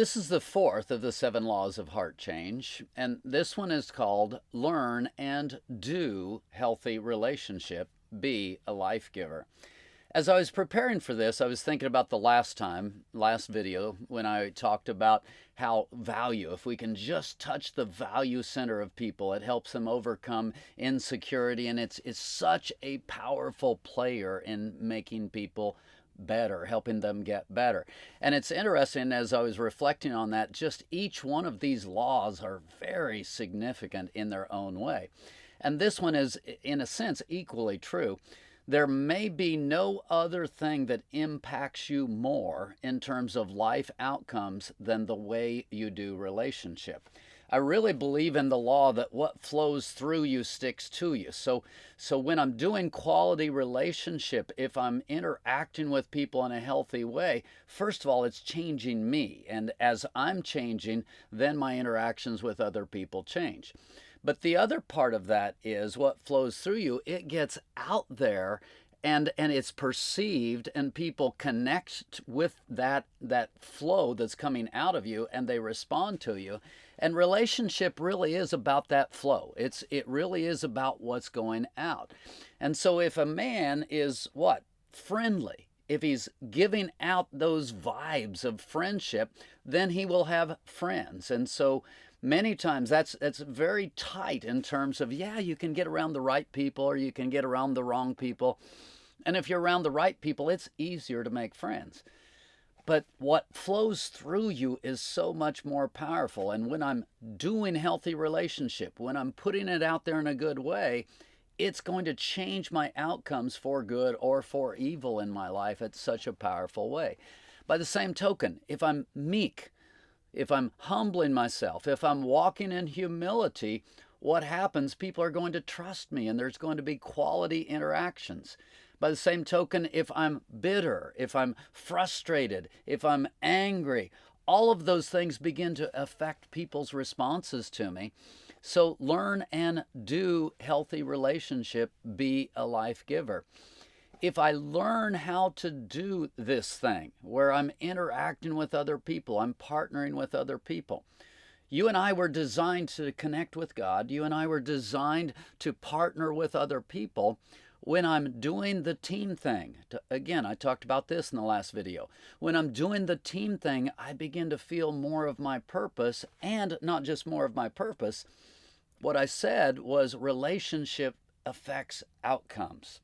This is the fourth of the 7 laws of heart change, and this one is called Learn and Do Healthy Relationship, Be a Life Giver. As I was preparing for this, I was thinking about the last video, when I talked about how value, if we can just touch the value center of people, it helps them overcome insecurity, and it's such a powerful player in making people better, helping them get better. And it's interesting, as I was reflecting on that, just each one of these laws are very significant in their own way. And this one is, in a sense, equally true. There may be no other thing that impacts you more in terms of life outcomes than the way you do relationship. I really believe in the law that what flows through you sticks to you. So when I'm doing quality relationship, if I'm interacting with people in a healthy way, first of all, it's changing me. And as I'm changing, then my interactions with other people change. But the other part of that is what flows through you, it gets out there and it's perceived, and people connect with that flow that's coming out of you, and they respond to you. And relationship really is about that flow. It really is about what's going out. And so if a man is what? Friendly, if he's giving out those vibes of friendship, then he will have friends. And so many times that's very tight in terms of, yeah, you can get around the right people or you can get around the wrong people. And if you're around the right people, it's easier to make friends. But what flows through you is so much more powerful. And when I'm doing healthy relationship, when I'm putting it out there in a good way, it's going to change my outcomes for good or for evil in my life. It's such a powerful way. By the same token, if I'm meek, if I'm humbling myself, if I'm walking in humility, what happens? People are going to trust me, and there's going to be quality interactions. By the same token, if I'm bitter, if I'm frustrated, if I'm angry, all of those things begin to affect people's responses to me. So learn and do healthy relationship, be a life giver. If I learn how to do this thing where I'm interacting with other people, I'm partnering with other people. You and I were designed to connect with God. You and I were designed to partner with other people. When I'm doing the team thing, again, I talked about this in the last video. When I'm doing the team thing, I begin to feel more of my purpose, and not just more of my purpose. What I said was relationship affects outcomes.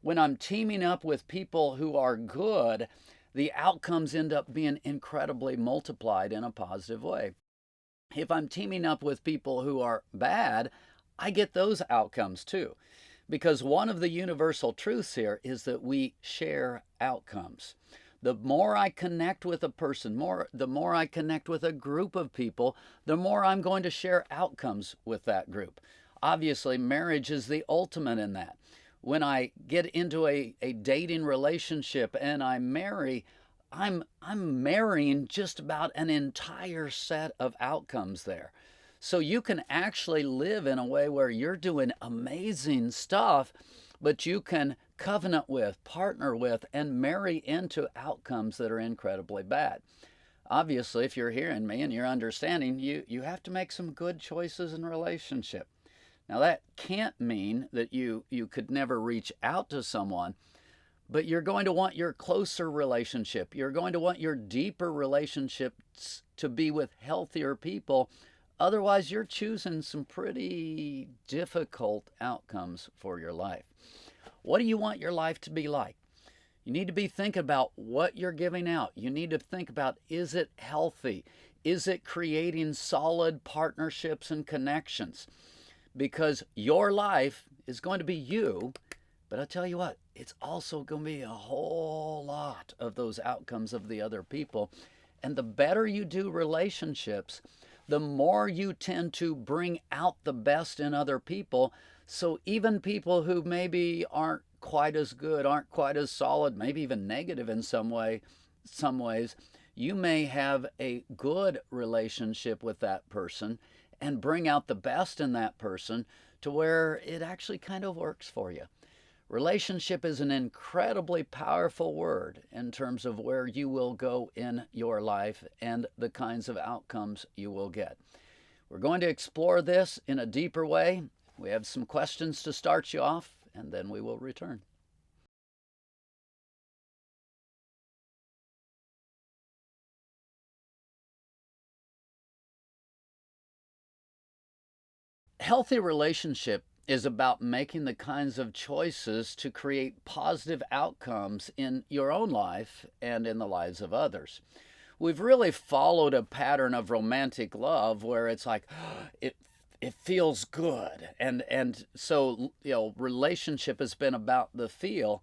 When I'm teaming up with people who are good, the outcomes end up being incredibly multiplied in a positive way. If I'm teaming up with people who are bad, I get those outcomes too. Because one of the universal truths here is that we share outcomes. The more I connect with a person, the more I connect with a group of people, the more I'm going to share outcomes with that group. Obviously, marriage is the ultimate in that. When I get into a dating relationship and I marry, I'm marrying just about an entire set of outcomes there. So you can actually live in a way where you're doing amazing stuff, but you can covenant with, partner with, and marry into outcomes that are incredibly bad. Obviously, if you're hearing me and you're understanding, you have to make some good choices in relationship. Now, that can't mean that you could never reach out to someone, but you're going to want your closer relationship. You're going to want your deeper relationships to be with healthier people. Otherwise, you're choosing some pretty difficult outcomes for your life. What do you want your life to be like? You need to be thinking about what you're giving out. You need to think about, is it healthy? Is it creating solid partnerships and connections? Because your life is going to be you, but I'll tell you what, it's also going to be a whole lot of those outcomes of the other people. And the better you do relationships, the more you tend to bring out the best in other people. So even people who maybe aren't quite as good, aren't quite as solid, maybe even negative in some ways, you may have a good relationship with that person and bring out the best in that person to where it actually kind of works for you. Relationship is an incredibly powerful word in terms of where you will go in your life and the kinds of outcomes you will get. We're going to explore this in a deeper way. We have some questions to start you off, and then we will return. Healthy relationship is about making the kinds of choices to create positive outcomes in your own life and in the lives of others. We've really followed a pattern of romantic love where it's like it feels good, and so relationship has been about the feel.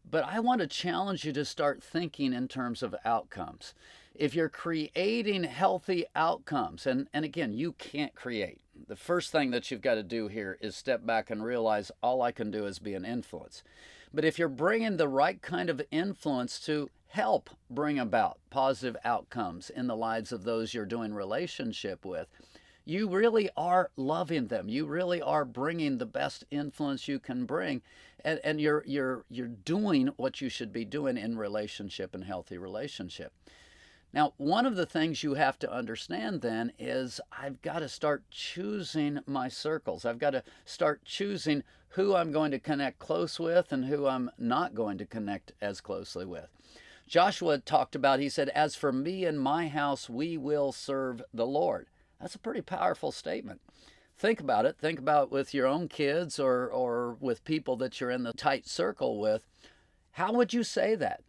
But I want to challenge you to start thinking in terms of outcomes. If you're creating healthy outcomes, and again, you can't create. The first thing that you've got to do here is step back and realize all I can do is be an influence. But if you're bringing the right kind of influence to help bring about positive outcomes in the lives of those you're doing relationship with, you really are loving them. You really are bringing the best influence you can bring, and you're doing what you should be doing in relationship and healthy relationship. Now, one of the things you have to understand then is I've got to start choosing my circles. I've got to start choosing who I'm going to connect close with and who I'm not going to connect as closely with. Joshua talked about, he said, "As for me and my house, we will serve the Lord." That's a pretty powerful statement. Think about it. Think about it with your own kids or with people that you're in the tight circle with. How would you say that?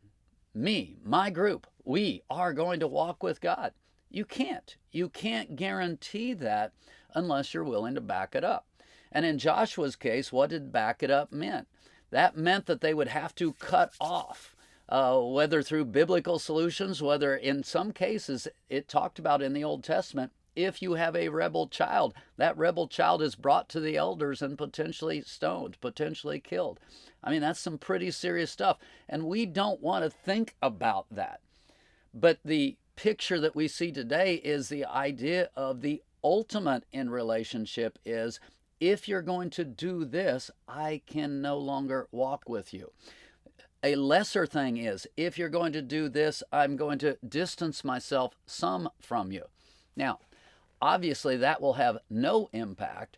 Me, my group, we are going to walk with God. You can't. You can't guarantee that unless you're willing to back it up. And in Joshua's case, what did back it up meant? That meant that they would have to cut off, whether through biblical solutions, whether in some cases it talked about in the Old Testament, if you have a rebel child, that rebel child is brought to the elders and potentially stoned, potentially killed. I mean, that's some pretty serious stuff. And we don't want to think about that. But the picture that we see today is the idea of the ultimate in relationship is, if you're going to do this, I can no longer walk with you. A lesser thing is, if you're going to do this, I'm going to distance myself some from you. Now, obviously, that will have no impact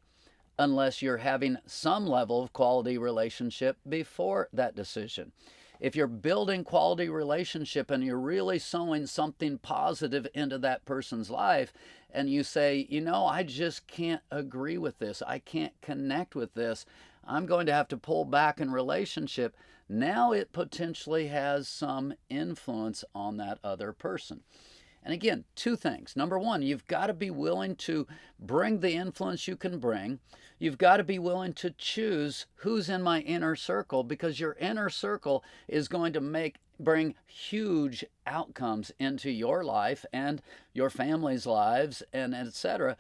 unless you're having some level of quality relationship before that decision. If you're building quality relationship and you're really sowing something positive into that person's life, and you say, I just can't agree with this, I can't connect with this, I'm going to have to pull back in relationship, now it potentially has some influence on that other person. And again, two things. Number one, you've got to be willing to bring the influence you can bring. You've got to be willing to choose who's in my inner circle, because your inner circle is going to bring huge outcomes into your life and your family's lives, and etc.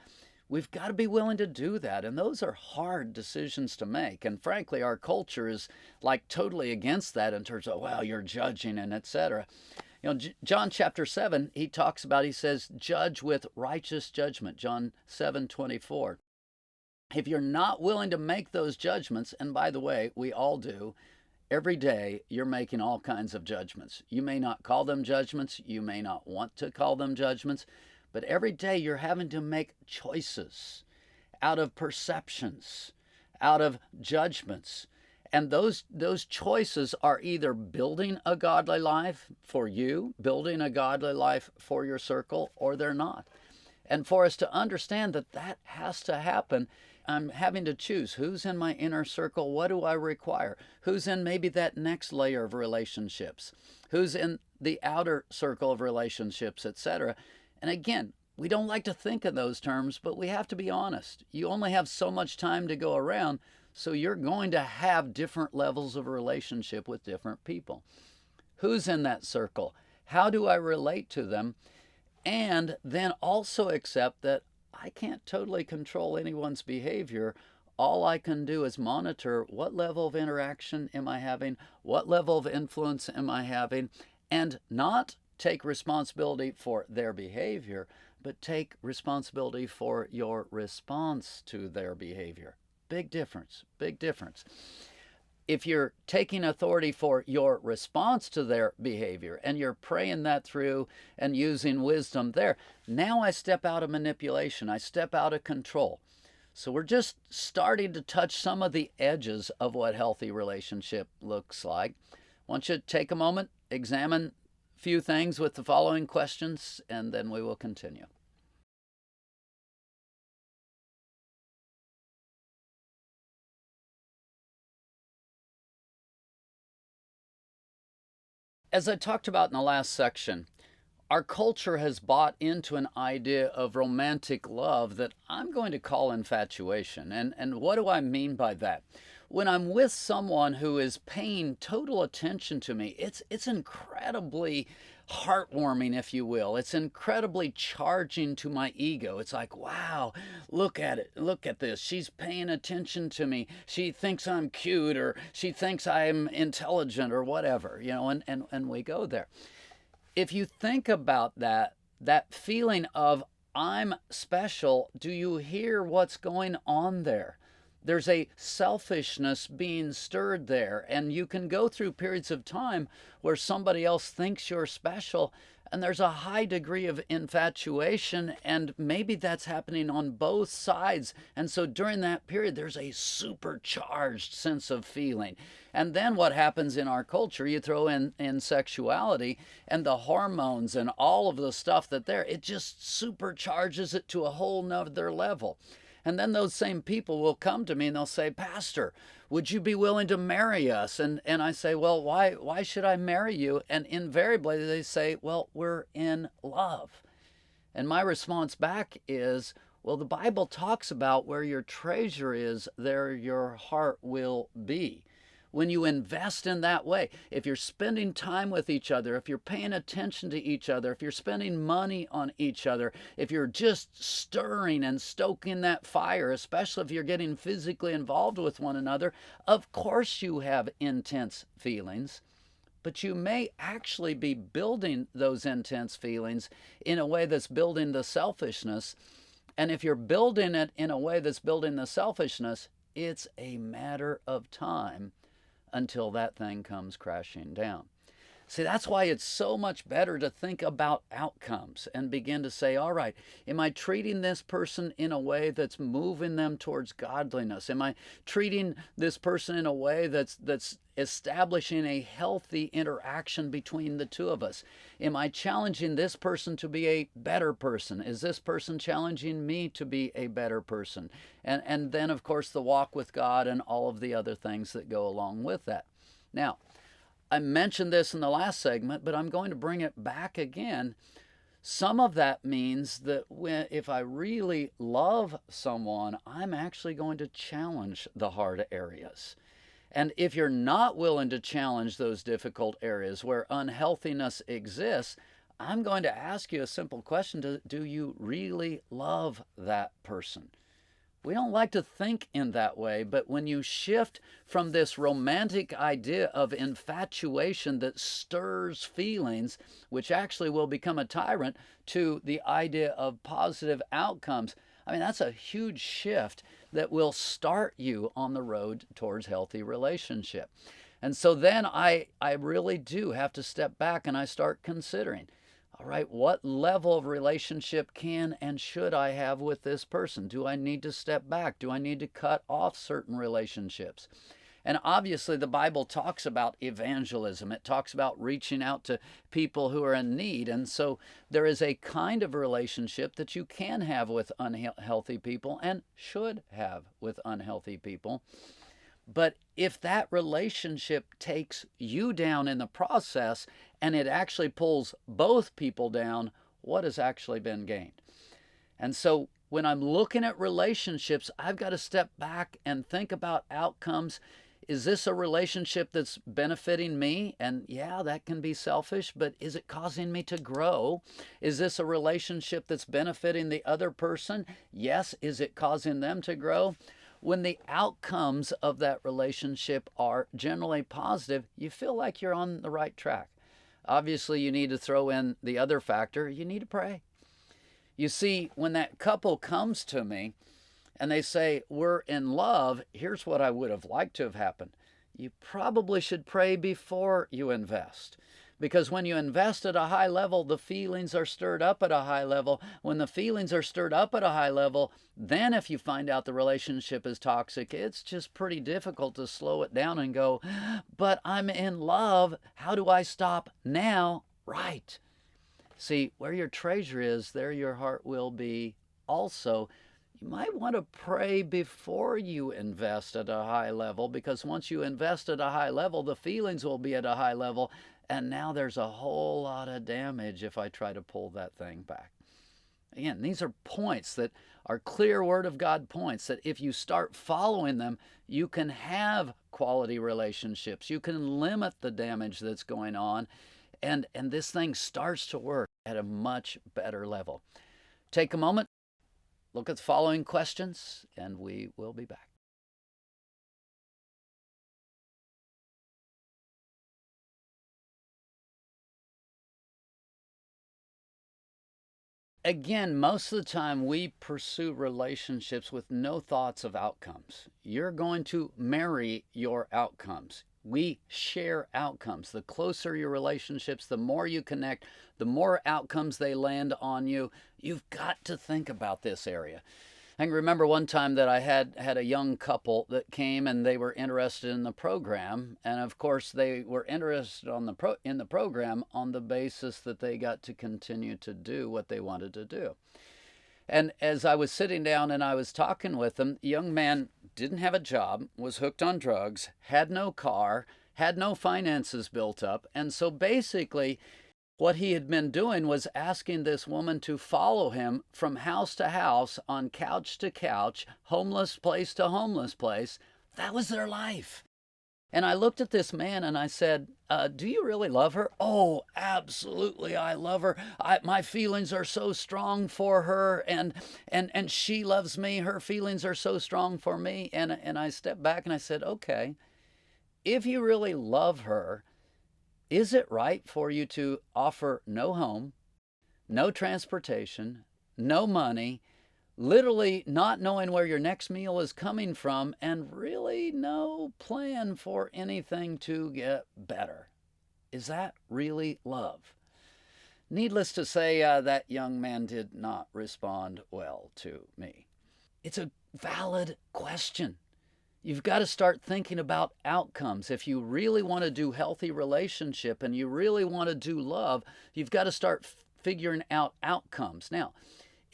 We've got to be willing to do that. And those are hard decisions to make. And frankly, our culture is like totally against that in terms of, well, you're judging and etc. John chapter 7, he says, judge with righteous judgment, John 7:24. If you're not willing to make those judgments, and by the way, we all do, every day you're making all kinds of judgments. You may not call them judgments, you may not want to call them judgments, but every day you're having to make choices out of perceptions, out of judgments. And those choices are either building a godly life for you, building a godly life for your circle, or they're not. And for us to understand that has to happen, I'm having to choose who's in my inner circle, what do I require, who's in maybe that next layer of relationships, who's in the outer circle of relationships, etc. And again, we don't like to think in those terms, but we have to be honest. You only have so much time to go around. So you're going to have different levels of relationship with different people. Who's in that circle? How do I relate to them? And then also accept that I can't totally control anyone's behavior. All I can do is monitor what level of interaction am I having, what level of influence am I having, and not take responsibility for their behavior, but take responsibility for your response to their behavior. Big difference, big difference. if you're taking authority for your response to their behavior and you're praying that through and using wisdom there, now I step out of manipulation. I step out of control. So we're just starting to touch some of the edges of what healthy relationship looks like. I want you to take a moment, examine a few things with the following questions, and then we will continue. As I talked about in the last section, our culture has bought into an idea of romantic love that I'm going to call infatuation. And what do I mean by that? When I'm with someone who is paying total attention to me, it's incredibly heartwarming, if you will. It's incredibly charging to my ego. It's like, wow, look at it. Look at this. She's paying attention to me. She thinks I'm cute, or she thinks I'm intelligent, or whatever, and we go there. If you think about that feeling of I'm special, do you hear what's going on there? There's a selfishness being stirred there, and you can go through periods of time where somebody else thinks you're special, and there's a high degree of infatuation, and maybe that's happening on both sides. And so during that period, there's a supercharged sense of feeling. And then what happens in our culture, you throw in sexuality and the hormones and all of the stuff it just supercharges it to a whole nother level. And then those same people will come to me and they'll say, Pastor, would you be willing to marry us? And I say, well, why should I marry you? And invariably they say, well, we're in love. And my response back is, well, the Bible talks about where your treasure is, there your heart will be. When you invest in that way, if you're spending time with each other, if you're paying attention to each other, if you're spending money on each other, if you're just stirring and stoking that fire, especially if you're getting physically involved with one another, of course you have intense feelings. But you may actually be building those intense feelings in a way that's building the selfishness. And if you're building it in a way that's building the selfishness, it's a matter of time until that thing comes crashing down. See, that's why it's so much better to think about outcomes and begin to say, all right, am I treating this person in a way that's moving them towards godliness? Am I treating this person in a way that's establishing a healthy interaction between the two of us? Am I challenging this person to be a better person? Is this person challenging me to be a better person? And then, of course, the walk with God and all of the other things that go along with that. Now, I mentioned this in the last segment, but I'm going to bring it back again. Some of that means that if I really love someone, I'm actually going to challenge the hard areas. And if you're not willing to challenge those difficult areas where unhealthiness exists, I'm going to ask you a simple question. Do you really love that person? We don't like to think in that way, but when you shift from this romantic idea of infatuation that stirs feelings, which actually will become a tyrant, to the idea of positive outcomes, that's a huge shift that will start you on the road towards healthy relationship. And so then I really do have to step back and I start considering, all right, what level of relationship can and should I have with this person? Do I need to step back? Do I need to cut off certain relationships? And obviously the Bible talks about evangelism. It talks about reaching out to people who are in need. And so there is a kind of relationship that you can have with unhealthy people and should have with unhealthy people. But if that relationship takes you down in the process and it actually pulls both people down, what has actually been gained? And so when I'm looking at relationships, I've got to step back and think about outcomes. Is this a relationship that's benefiting me? And yeah, that can be selfish, but is it causing me to grow? Is this a relationship that's benefiting the other person? Yes. Is it causing them to grow? When the outcomes of that relationship are generally positive, you feel like you're on the right track. Obviously, you need to throw in the other factor. You need to pray. You see, when that couple comes to me and they say, we're in love, here's what I would have liked to have happened. you probably should pray before you invest. Because when you invest at a high level, the feelings are stirred up at a high level. When the feelings are stirred up at a high level, then if you find out the relationship is toxic, it's just pretty difficult to slow it down and go, but I'm in love. How do I stop now? Right. See, where your treasure is, there your heart will be also. You might want to pray before you invest at a high level, because once you invest at a high level, the feelings will be at a high level, and now there's a whole lot of damage if I try to pull that thing back. Again, these are points that are clear Word of God points that if you start following them, you can have quality relationships. You can limit the damage that's going on, and this thing starts to work at a much better level. Take a moment, look at the following questions, and we will be back. Again, most of the time we pursue relationships with no thoughts of outcomes. You're going to marry your outcomes. We share outcomes. The closer your relationships, the more you connect, the more outcomes they land on you. You've got to think about this area. I can remember one time that I had a young couple that came and they were interested in the program, and of course they were interested in the program on the basis that they got to continue to do what they wanted to do. And as I was sitting down and I was talking with them, the young man didn't have a job, was hooked on drugs, had no car, had no finances built up, and so basically what he had been doing was asking this woman to follow him from house to house, on couch to couch, homeless place to homeless place. That was their life. And I looked at this man and I said, do you really love her? Oh, absolutely, I love her. My feelings are so strong for her, and she loves me. Her feelings are so strong for me. And I stepped back and I said, okay, if you really love her, is it right for you to offer no home, no transportation, no money, literally not knowing where your next meal is coming from, and really no plan for anything to get better? Is that really love? Needless to say, that young man did not respond well to me. It's a valid question. You've got to start thinking about outcomes. If you really want to do healthy relationship and you really want to do love, you've got to start figuring out outcomes. Now,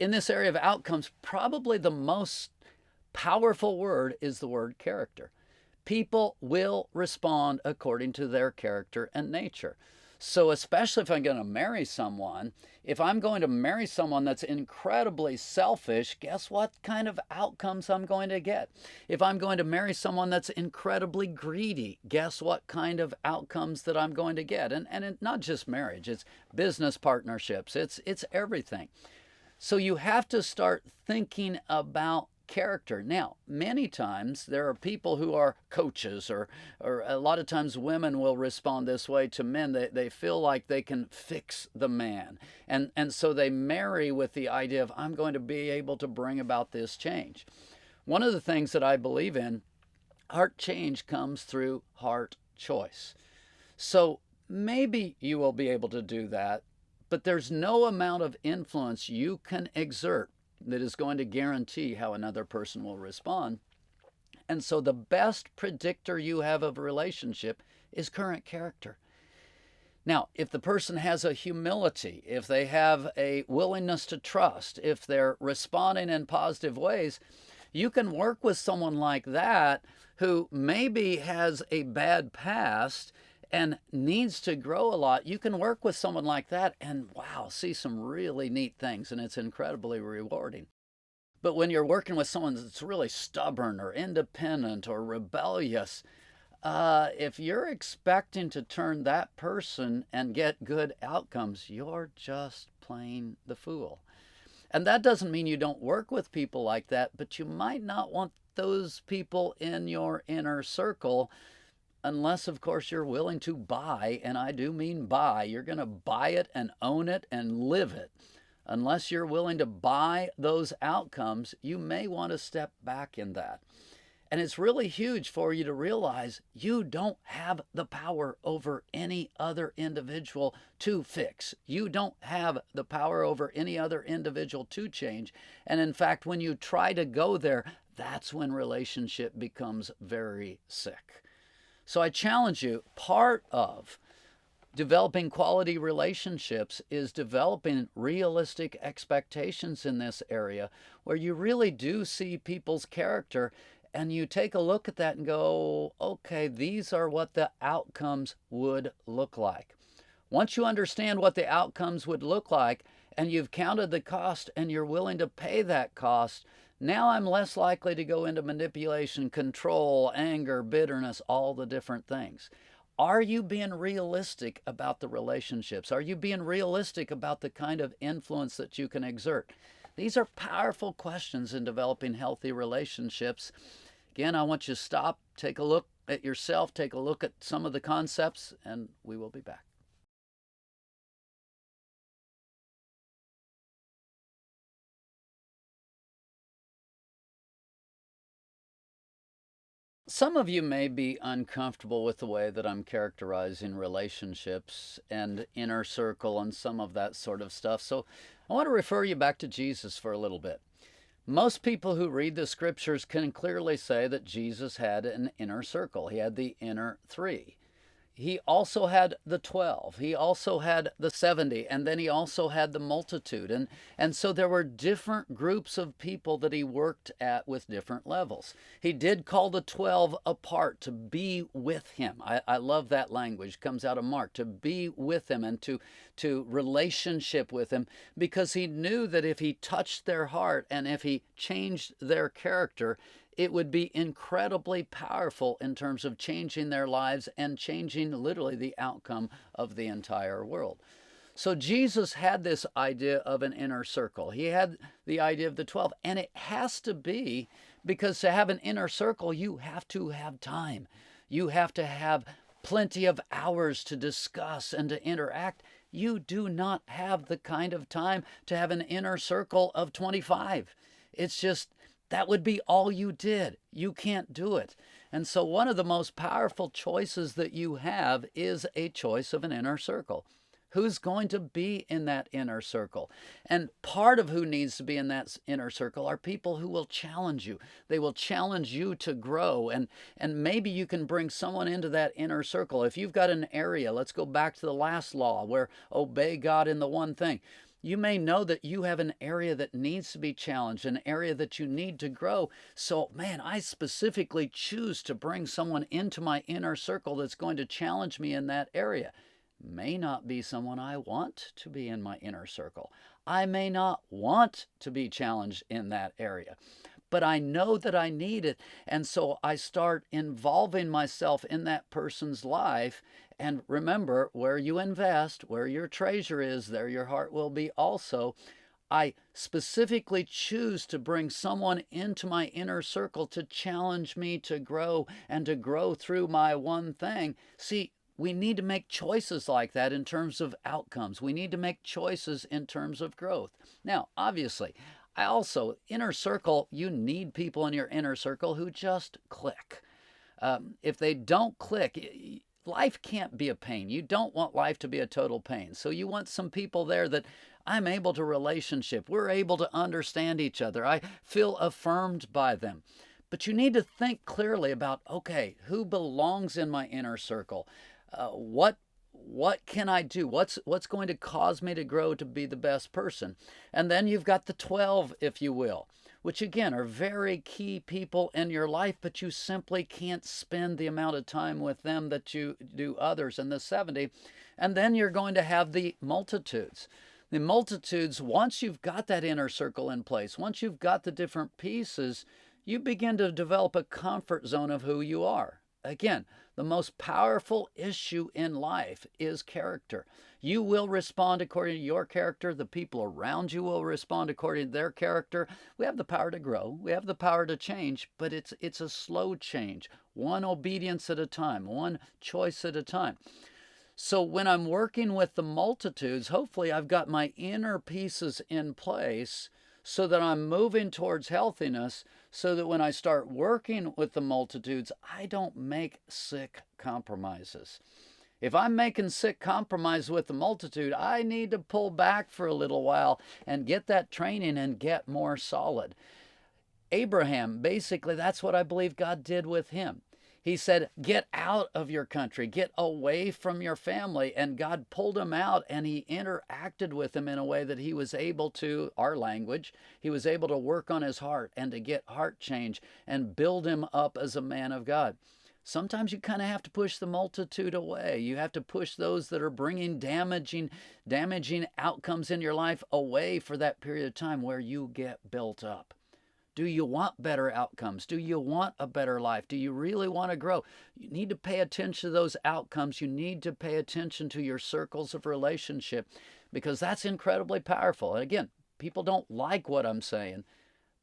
in this area of outcomes, probably the most powerful word is the word character. People will respond according to their character and nature. So especially if I'm going to marry someone, if I'm going to marry someone that's incredibly selfish, guess what kind of outcomes I'm going to get? If I'm going to marry someone that's incredibly greedy, guess what kind of outcomes that I'm going to get? And it's not just marriage, it's business partnerships, it's everything. So you have to start thinking about character. Now, many times there are people who are coaches, or a lot of times women will respond this way to men. They feel like they can fix the man. And so they marry with the idea of, I'm going to be able to bring about this change. One of the things that I believe in, heart change comes through heart choice. So maybe you will be able to do that, but there's no amount of influence you can exert that is going to guarantee how another person will respond. And so the best predictor you have of a relationship is current character. Now, if the person has a humility, if they have a willingness to trust, if they're responding in positive ways, you can work with someone like that who maybe has a bad past and needs to grow a lot. You can work with someone like that and, wow, see some really neat things, and it's incredibly rewarding. But when you're working with someone that's really stubborn or independent or rebellious, if you're expecting to turn that person and get good outcomes, you're just plain the fool. And that doesn't mean you don't work with people like that, but you might not want those people in your inner circle, unless, of course, you're willing to buy, and I do mean buy. You're going to buy it and own it and live it. Unless you're willing to buy those outcomes, you may want to step back in that. And it's really huge for you to realize you don't have the power over any other individual to fix. You don't have the power over any other individual to change. And in fact, when you try to go there, that's when relationship becomes very sick. So I challenge you, part of developing quality relationships is developing realistic expectations in this area where you really do see people's character and you take a look at that and go, okay, these are what the outcomes would look like. Once you understand what the outcomes would look like and you've counted the cost and you're willing to pay that cost, now I'm less likely to go into manipulation, control, anger, bitterness, all the different things. Are you being realistic about the relationships? Are you being realistic about the kind of influence that you can exert? These are powerful questions in developing healthy relationships. Again, I want you to stop, take a look at yourself, take a look at some of the concepts, and we will be back. Some of you may be uncomfortable with the way that I'm characterizing relationships and inner circle and some of that sort of stuff. So I want to refer you back to Jesus for a little bit. Most people who read the scriptures can clearly say that Jesus had an inner circle. He had the inner three. He also had the 12. He also had the 70, and then he also had the multitude. And so there were different groups of people that he worked at with different levels. He did call the 12 apart to be with him. I love that language. It comes out of Mark, to be with him and to relationship with him, because he knew that if he touched their heart and if he changed their character, it would be incredibly powerful in terms of changing their lives and changing literally the outcome of the entire world. So Jesus had this idea of an inner circle. He had the idea of the 12, and it has to be, because to have an inner circle, you have to have time. You have to have plenty of hours to discuss and to interact. You do not have the kind of time to have an inner circle of 25. It's just, that would be all you did. You can't do it. And so one of the most powerful choices that you have is a choice of an inner circle. Who's going to be in that inner circle? And part of who needs to be in that inner circle are people who will challenge you. They will challenge you to grow. And maybe you can bring someone into that inner circle. If you've got an area, let's go back to the last law where obey God in the one thing. You may know that you have an area that needs to be challenged, an area that you need to grow. So, man, I specifically choose to bring someone into my inner circle that's going to challenge me in that area. May not be someone I want to be in my inner circle. I may not want to be challenged in that area, but I know that I need it. And so I start involving myself in that person's life. And remember, where you invest, where your treasure is, there your heart will be also. I specifically choose to bring someone into my inner circle to challenge me to grow and to grow through my one thing. See, we need to make choices like that in terms of outcomes. We need to make choices in terms of growth. Now, obviously, inner circle, you need people in your inner circle who just click. If they don't click, life can't be a pain. You don't want life to be a total pain. So you want some people there that I'm able to relationship. We're able to understand each other. I feel affirmed by them. But you need to think clearly about, okay, who belongs in my inner circle? What can I do? What's going to cause me to grow to be the best person? And then you've got the 12, if you will, which again are very key people in your life, but you simply can't spend the amount of time with them that you do others in the 70. And then you're going to have the multitudes. The multitudes, once you've got that inner circle in place, once you've got the different pieces, you begin to develop a comfort zone of who you are. Again, the most powerful issue in life is character. You will respond according to your character. The people around you will respond according to their character. We have the power to grow. We have the power to change, but it's a slow change, one obedience at a time, one choice at a time. So when I'm working with the multitudes, hopefully I've got my inner pieces in place so that I'm moving towards healthiness, so that when I start working with the multitudes, I don't make sick compromises. If I'm making sick compromise with the multitude, I need to pull back for a little while and get that training and get more solid. Abraham, basically, that's what I believe God did with him. He said, get out of your country, get away from your family. And God pulled him out, and he interacted with him in a way that he was able to, our language, he was able to work on his heart and to get heart change and build him up as a man of God. Sometimes you kind of have to push the multitude away. You have to push those that are bringing damaging outcomes in your life away for that period of time where you get built up. Do you want better outcomes? Do you want a better life? Do you really want to grow? You need to pay attention to those outcomes. You need to pay attention to your circles of relationship, because that's incredibly powerful. And again, people don't like what I'm saying,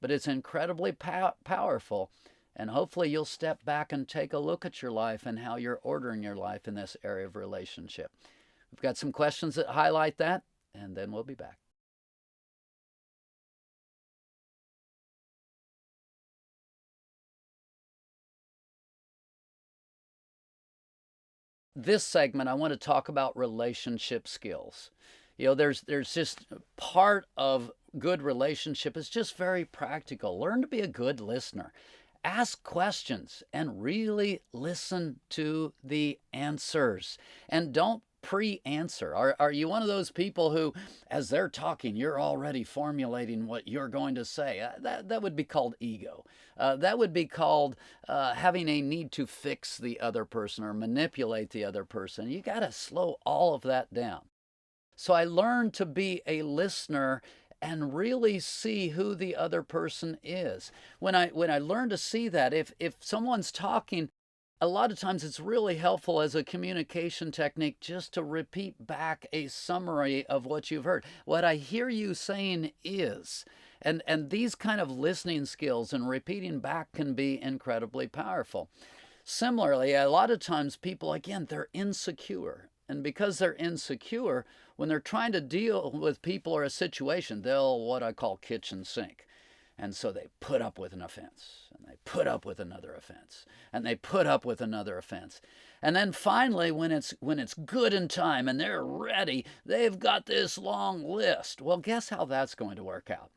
but it's incredibly powerful. And hopefully you'll step back and take a look at your life and how you're ordering your life in this area of relationship. We've got some questions that highlight that, and then we'll be back. This segment, I want to talk about relationship skills. There's just part of good relationship is just very practical. Learn to be a good listener. Ask questions and really listen to the answers. And don't pre-answer. Are you one of those people who, as they're talking, you're already formulating what you're going to say? That would be called ego. That would be called having a need to fix the other person or manipulate the other person. You got to slow all of that down. So I learned to be a listener and really see who the other person is. When I learned to see that, if someone's talking, a lot of times it's really helpful as a communication technique just to repeat back a summary of what you've heard. What I hear you saying is, and these kind of listening skills and repeating back can be incredibly powerful. Similarly, a lot of times people, again, they're insecure. And because they're insecure, when they're trying to deal with people or a situation, they'll what I call kitchen sink. And so they put up with an offense, and they put up with another offense, and they put up with another offense. And then finally, when it's good in time and they're ready, they've got this long list. Well, guess how that's going to work out?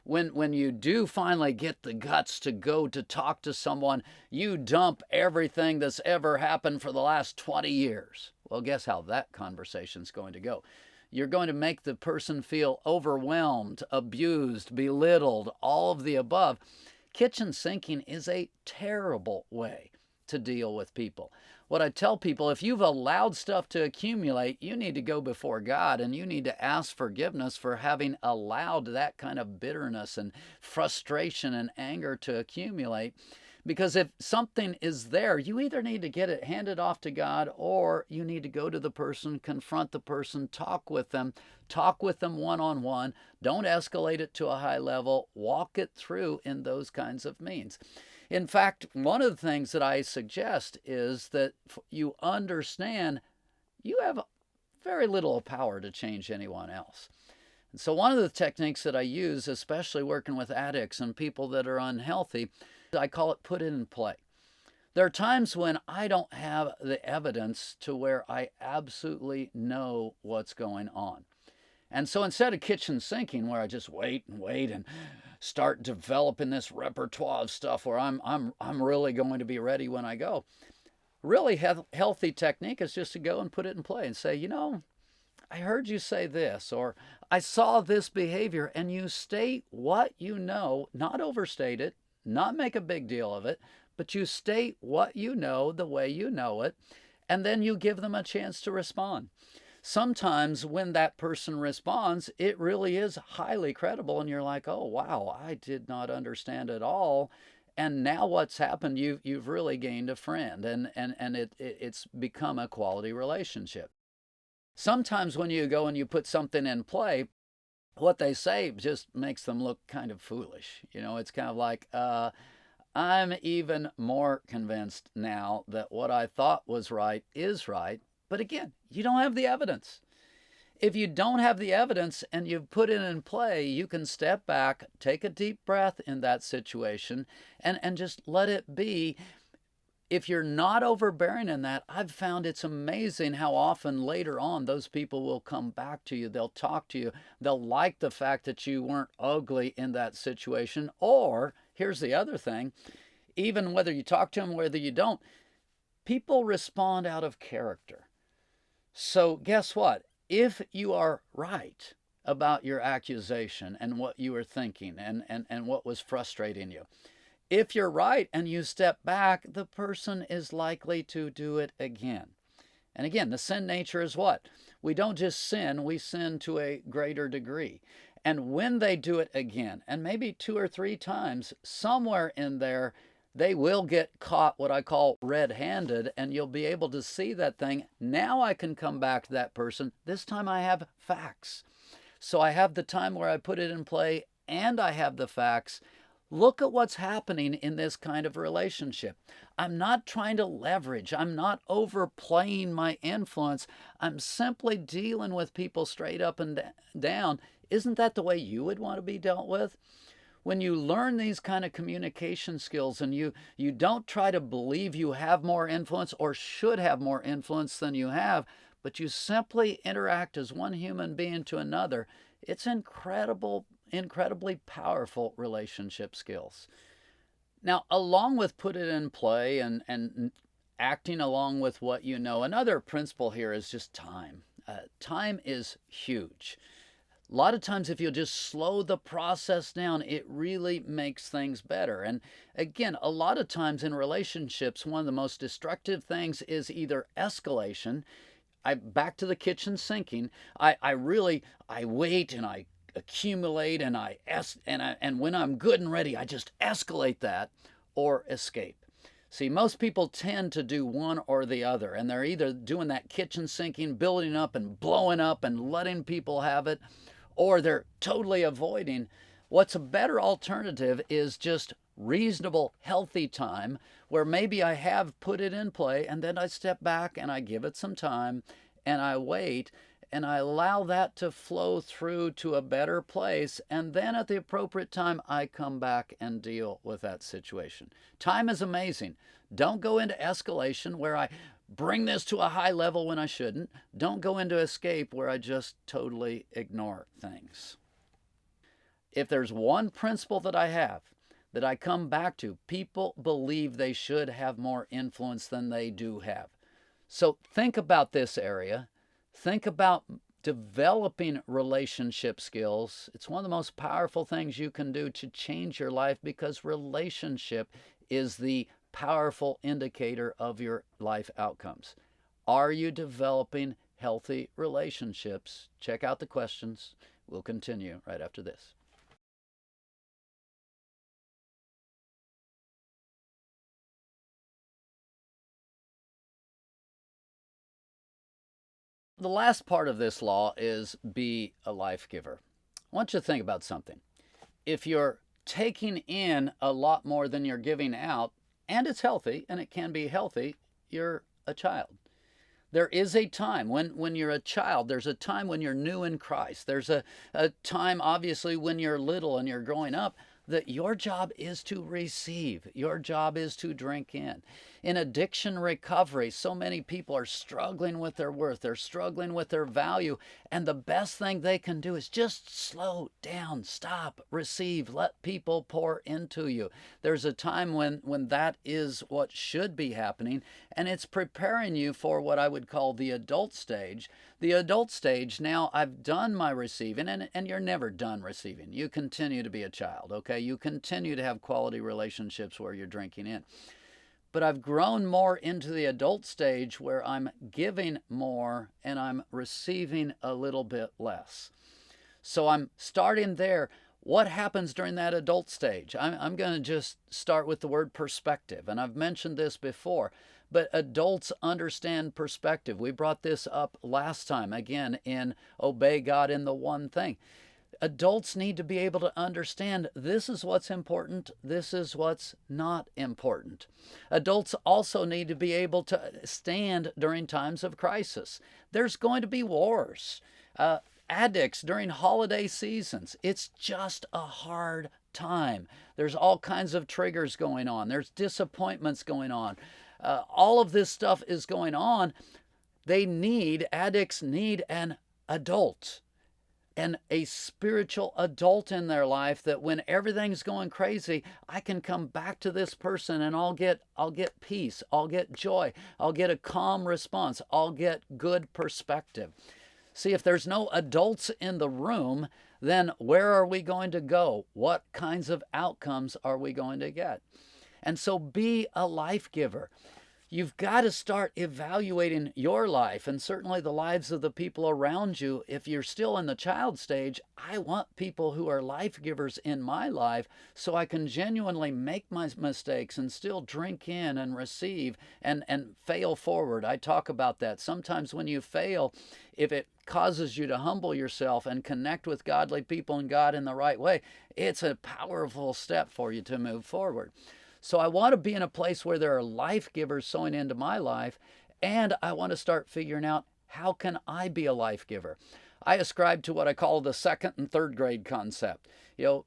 When you do finally get the guts to go to talk to someone, you dump everything that's ever happened for the last 20 years. Well, guess how that conversation's going to go? You're going to make the person feel overwhelmed, abused, belittled, all of the above. Kitchen sinking is a terrible way to deal with people. What I tell people, if you've allowed stuff to accumulate, you need to go before God and you need to ask forgiveness for having allowed that kind of bitterness and frustration and anger to accumulate. Because if something is there, you either need to get it handed off to God, or you need to go to the person, confront the person, talk with them one-on-one. Don't escalate it to a high level. Walk it through in those kinds of means. In fact, one of the things that I suggest is that you understand you have very little power to change anyone else. And so one of the techniques that I use, especially working with addicts and people that are unhealthy, I call it put it in play. There are times when I don't have the evidence to where I absolutely know what's going on. And so instead of kitchen sinking, where I just wait and start developing this repertoire of stuff where I'm really going to be ready when I go, really healthy technique is just to go and put it in play and say, I heard you say this, or I saw this behavior, and you state what you know, not overstate it, not make a big deal of it, but you state what you know the way you know it, and then you give them a chance to respond. Sometimes when that person responds, it really is highly credible, and you're like, oh, wow, I did not understand at all. And now what's happened, you've really gained a friend, and it's become a quality relationship. Sometimes when you go and you put something in play, what they say just makes them look kind of foolish. It's kind of like, I'm even more convinced now that what I thought was right is right. But again, you don't have the evidence. If you don't have the evidence and you've put it in play, you can step back, take a deep breath in that situation, and just let it be. If you're not overbearing in that, I've found it's amazing how often later on those people will come back to you. They'll talk to you. They'll like the fact that you weren't ugly in that situation. Or, here's the other thing, even whether you talk to them, whether you don't, people respond out of character. So guess what? If you are right about your accusation and what you were thinking and what was frustrating you, if you're right and you step back, the person is likely to do it again. And again, the sin nature is what? We don't just sin, we sin to a greater degree. And when they do it again, and maybe 2 or 3 times, somewhere in there, they will get caught what I call red-handed, and you'll be able to see that thing. Now I can come back to that person. This time I have facts. So I have the time where I put it in play, and I have the facts. Look at what's happening in this kind of relationship. I'm not trying to leverage. I'm not overplaying my influence. I'm simply dealing with people straight up and down. Isn't that the way you would want to be dealt with? When you learn these kind of communication skills and you don't try to believe you have more influence or should have more influence than you have, but you simply interact as one human being to another, it's incredibly powerful relationship skills. Now, along with put it in play and acting along with what you know, another principle here is just time. Time is huge. A lot of times, if you'll just slow the process down, it really makes things better. And again, a lot of times in relationships, one of the most destructive things is either escalation. Back to the kitchen sinking. I wait and I accumulate and when I'm good and ready, I just escalate that, or escape. See, most people tend to do one or the other, and they're either doing that kitchen sinking, building up and blowing up and letting people have it, or they're totally avoiding. What's a better alternative is just reasonable, healthy time where maybe I have put it in play and then I step back and I give it some time and I wait and I allow that to flow through to a better place, and then at the appropriate time I come back and deal with that situation. Time is amazing. Don't go into escalation where I bring this to a high level when I shouldn't. Don't go into escape where I just totally ignore things. If there's one principle that I have that I come back to, people believe they should have more influence than they do have. So think about this area. Think about developing relationship skills. It's one of the most powerful things you can do to change your life, because relationship is the powerful indicator of your life outcomes. Are you developing healthy relationships? Check out the questions. We'll continue right after this. The last part of this law is be a life giver. I want you to think about something. If you're taking in a lot more than you're giving out, and it's healthy, and it can be healthy, you're a child. There is a time when you're a child. There's a time when you're new in Christ. There's a time, obviously, when you're little and you're growing up, that your job is to receive. Your job is to drink in. In addiction recovery, so many people are struggling with their worth. They're struggling with their value. And the best thing they can do is just slow down, stop, receive, let people pour into you. There's a time when that is what should be happening, and it's preparing you for what I would call the adult stage. The adult stage, now I've done my receiving, and you're never done receiving. You continue to be a child, okay? You continue to have quality relationships where you're drinking in. But I've grown more into the adult stage where I'm giving more and I'm receiving a little bit less. So I'm starting there. What happens during that adult stage? I'm going to just start with the word perspective. And I've mentioned this before, but adults understand perspective. We brought this up last time, again, in Obey God in the One Thing. Adults need to be able to understand this is what's important, this is what's not important. Adults also need to be able to stand during times of crisis. There's going to be wars. Uh, Addicts during holiday seasons. It's just a hard time. There's all kinds of triggers going on. There's disappointments going on. All of this stuff is going on. Addicts need an adult and a spiritual adult in their life that when everything's going crazy, I can come back to this person and I'll get peace, I'll get joy, I'll get a calm response, I'll get good perspective. See, if there's no adults in the room, then where are we going to go? What kinds of outcomes are we going to get? And so be a life giver. You've got to start evaluating your life and certainly the lives of the people around you. If you're still in the child stage, I want people who are life givers in my life so I can genuinely make my mistakes and still drink in and receive and fail forward. I talk about that. Sometimes when you fail, if it causes you to humble yourself and connect with godly people and God in the right way, it's a powerful step for you to move forward. So I want to be in a place where there are life givers sowing into my life, and I want to start figuring out, how can I be a life giver? I ascribe to what I call the second and third grade concept.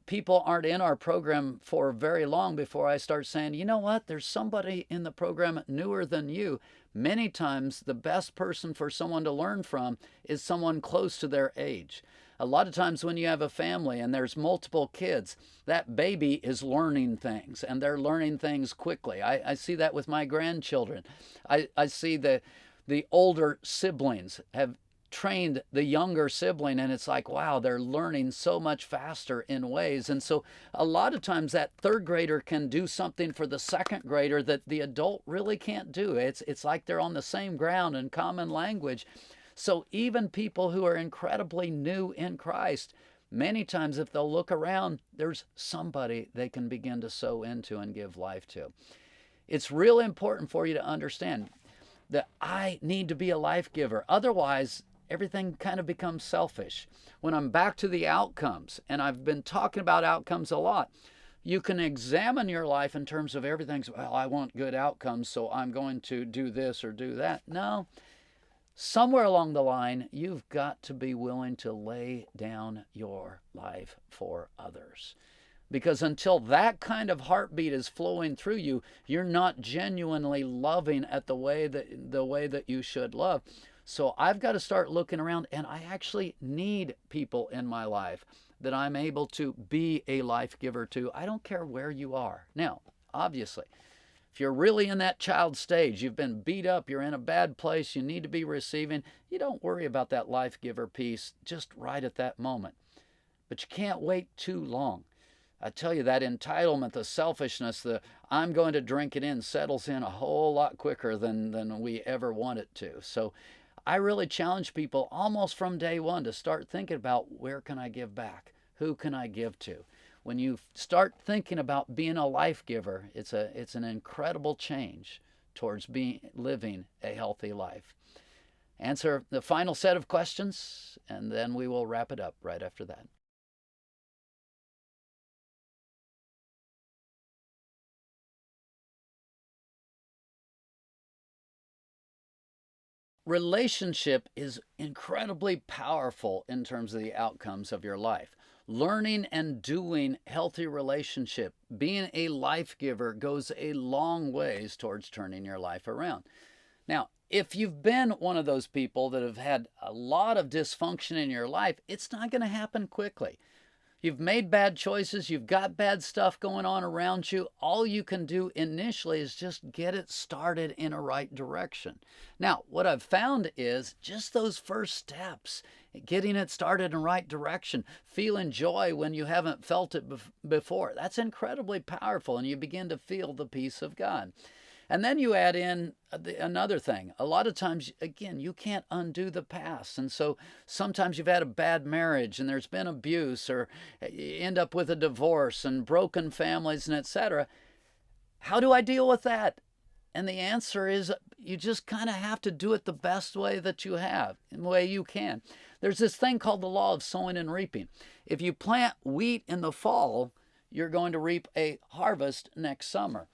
People aren't in our program for very long before I start saying, you know what, there's somebody in the program newer than you. Many times the best person for someone to learn from is someone close to their age. A lot of times when you have a family and there's multiple kids, that baby is learning things and they're learning things quickly. I see that with my grandchildren. I see the older siblings have trained the younger sibling, and it's like, wow, they're learning so much faster in ways. And so a lot of times that third grader can do something for the second grader that the adult really can't do. It's like they're on the same ground and common language. So even people who are incredibly new in Christ, many times if they'll look around, there's somebody they can begin to sow into and give life to. It's really important for you to understand that I need to be a life giver. Otherwise, everything kind of becomes selfish. When I'm back to the outcomes, and I've been talking about outcomes a lot, you can examine your life in terms of everything's, well, I want good outcomes, so I'm going to do this or do that. No. Somewhere along the line, you've got to be willing to lay down your life for others. Because until that kind of heartbeat is flowing through you, you're not genuinely loving at the way that you should love. So I've got to start looking around, and I actually need people in my life that I'm able to be a life giver to. I don't care where you are. Now, obviously, if you're really in that child stage, you've been beat up, you're in a bad place, you need to be receiving, you don't worry about that life giver piece just right at that moment. But you can't wait too long. I tell you, that entitlement, the selfishness, the I'm going to drink it in settles in a whole lot quicker than we ever want it to. So I really challenge people almost from day one to start thinking about, where can I give back? Who can I give to? When you start thinking about being a life giver, it's an incredible change towards living a healthy life. Answer the final set of questions, and then we will wrap it up right after that. Relationship is incredibly powerful in terms of the outcomes of your life. Learning and doing healthy relationship, being a life giver, goes a long ways towards turning your life around. Now, if you've been one of those people that have had a lot of dysfunction in your life, it's not going to happen quickly. You've made bad choices, you've got bad stuff going on around you. All you can do initially is just get it started in a right direction. Now, what I've found is just those first steps, getting it started in the right direction, feeling joy when you haven't felt it before, that's incredibly powerful, and you begin to feel the peace of God. And then you add in another thing. A lot of times, again, you can't undo the past. And so sometimes you've had a bad marriage and there's been abuse, or you end up with a divorce and broken families and etc. How do I deal with that? And the answer is, you just kind of have to do it the best way that you have, in the way you can. There's this thing called the law of sowing and reaping. If you plant wheat in the fall, you're going to reap a harvest next summer.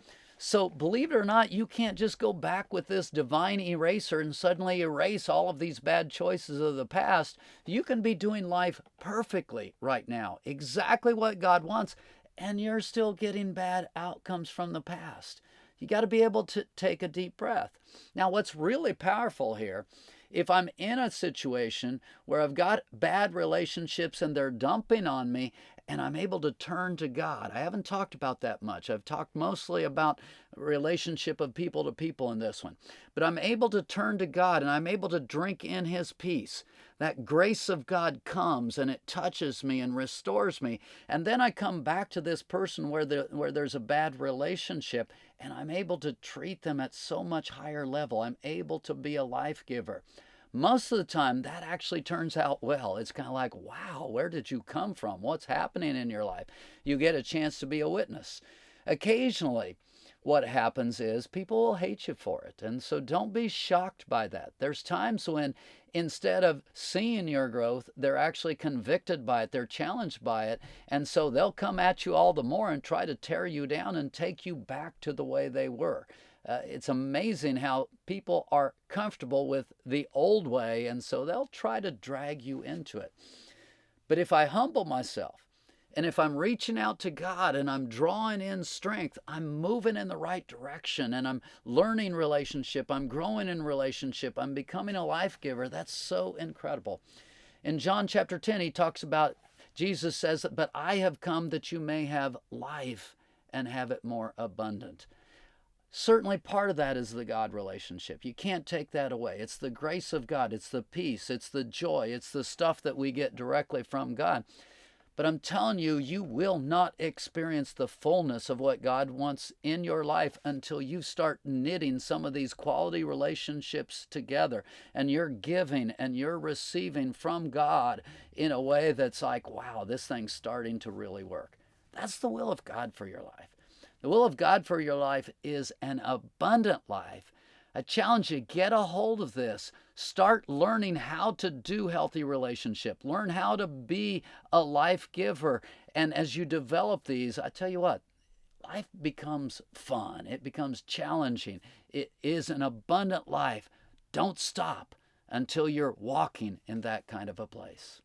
So believe it or not, you can't just go back with this divine eraser and suddenly erase all of these bad choices of the past. You can be doing life perfectly right now, exactly what God wants, and you're still getting bad outcomes from the past. You got to be able to take a deep breath. Now, what's really powerful here, if I'm in a situation where I've got bad relationships and they're dumping on me, and I'm able to turn to God. I haven't talked about that much. I've talked mostly about relationship of people to people in this one. But I'm able to turn to God and I'm able to drink in His peace. That grace of God comes and it touches me and restores me. And then I come back to this person where there's a bad relationship and I'm able to treat them at so much higher level. I'm able to be a life giver. Most of the time, that actually turns out well. It's kind of like, wow, where did you come from? What's happening in your life? You get a chance to be a witness. Occasionally, what happens is people will hate you for it. And so don't be shocked by that. There's times when instead of seeing your growth, they're actually convicted by it. They're challenged by it. And so they'll come at you all the more and try to tear you down and take you back to the way they were. It's amazing how people are comfortable with the old way, and so they'll try to drag you into it. But if I humble myself, and if I'm reaching out to God and I'm drawing in strength, I'm moving in the right direction and I'm learning relationship, I'm growing in relationship, I'm becoming a life giver. That's so incredible. In John chapter 10, he talks about, Jesus says, "But I have come that you may have life and have it more abundant." Certainly part of that is the God relationship. You can't take that away. It's the grace of God. It's the peace. It's the joy. It's the stuff that we get directly from God. But I'm telling you, you will not experience the fullness of what God wants in your life until you start knitting some of these quality relationships together. And you're giving and you're receiving from God in a way that's like, wow, this thing's starting to really work. That's the will of God for your life. The will of God for your life is an abundant life. I challenge you, get a hold of this. Start learning how to do healthy relationship. Learn how to be a life giver. And as you develop these, I tell you what, life becomes fun. It becomes challenging. It is an abundant life. Don't stop until you're walking in that kind of a place.